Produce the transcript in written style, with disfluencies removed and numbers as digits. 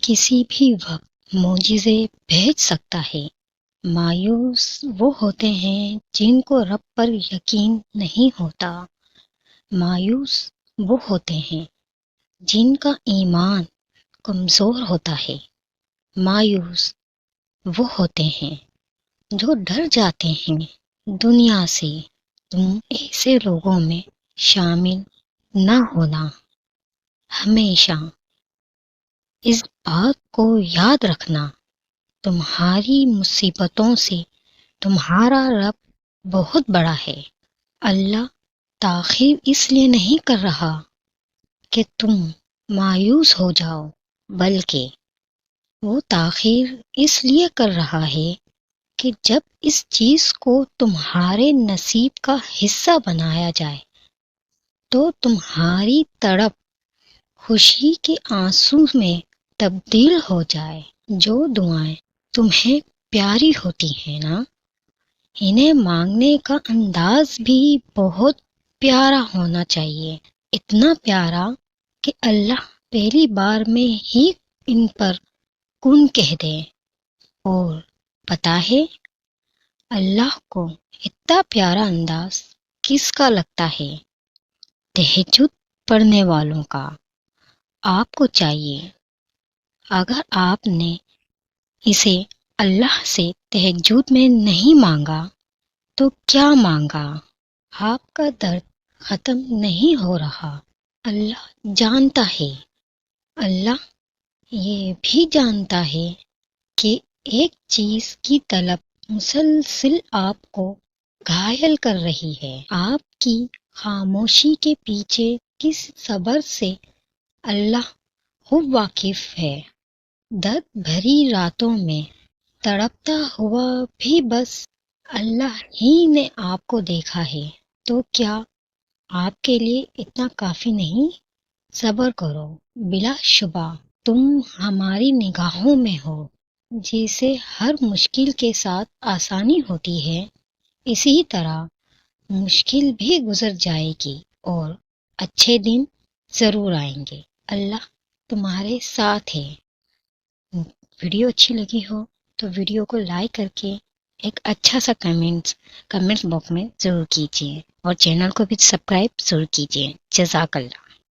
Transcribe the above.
کسی بھی وقت معجزے بھیج سکتا ہے۔ مایوس وہ ہوتے ہیں جن کو رب پر یقین نہیں ہوتا۔ مایوس وہ ہوتے ہیں جن کا ایمان کمزور ہوتا ہے۔ مایوس وہ ہوتے ہیں جو ڈر جاتے ہیں دنیا سے۔ تم ایسے لوگوں میں شامل نہ ہونا۔ ہمیشہ اس بات کو یاد رکھنا، تمہاری مصیبتوں سے تمہارا رب بہت بڑا ہے۔ اللہ تاخیر اس لیے نہیں کر رہا کہ تم مایوس ہو جاؤ، بلکہ وہ تاخیر اس لیے کر رہا ہے کہ جب اس چیز کو تمہارے نصیب کا حصہ بنایا جائے تو تمہاری تڑپ خوشی کے آنسو میں تبدیل ہو جائے۔ جو دعائیں تمہیں پیاری ہوتی ہیں نا، انہیں مانگنے کا انداز بھی بہت پیارا ہونا چاہیے، اتنا پیارا کہ اللہ پہلی بار میں ہی ان پر کن کہہ دے۔ اور پتہ ہے اللہ کو اتنا پیارا انداز کس کا لگتا ہے؟ تہجد پڑھنے والوں کا۔ آپ کو چاہیے اگر آپ نے اسے اللہ سے تہجد میں نہیں مانگا تو کیا مانگا؟ آپ کا درد ختم نہیں ہو رہا، اللہ جانتا ہے۔ اللہ یہ بھی جانتا ہے کہ ایک چیز کی طلب مسلسل آپ کو گھائل کر رہی ہے۔ آپ کی خاموشی کے پیچھے کس صبر سے اللہ خوب واقف ہے۔ درد بھری راتوں میں تڑپتا ہوا بھی بس اللہ ہی نے آپ کو دیکھا ہے، تو کیا آپ کے لیے اتنا کافی نہیں؟ صبر کرو، بلا شبہ تم ہماری نگاہوں میں ہو۔ جیسے ہر مشکل کے ساتھ آسانی ہوتی ہے، اسی طرح مشکل بھی گزر جائے گی اور اچھے دن ضرور آئیں گے۔ اللہ تمہارے ساتھ ہے۔ ویڈیو اچھی لگی ہو تو ویڈیو کو لائک کر کے ایک اچھا سا کمنٹ باکس میں ضرور کیجیے، اور چینل کو بھی سبسکرائب ضرور کیجیے۔ جزاک اللہ۔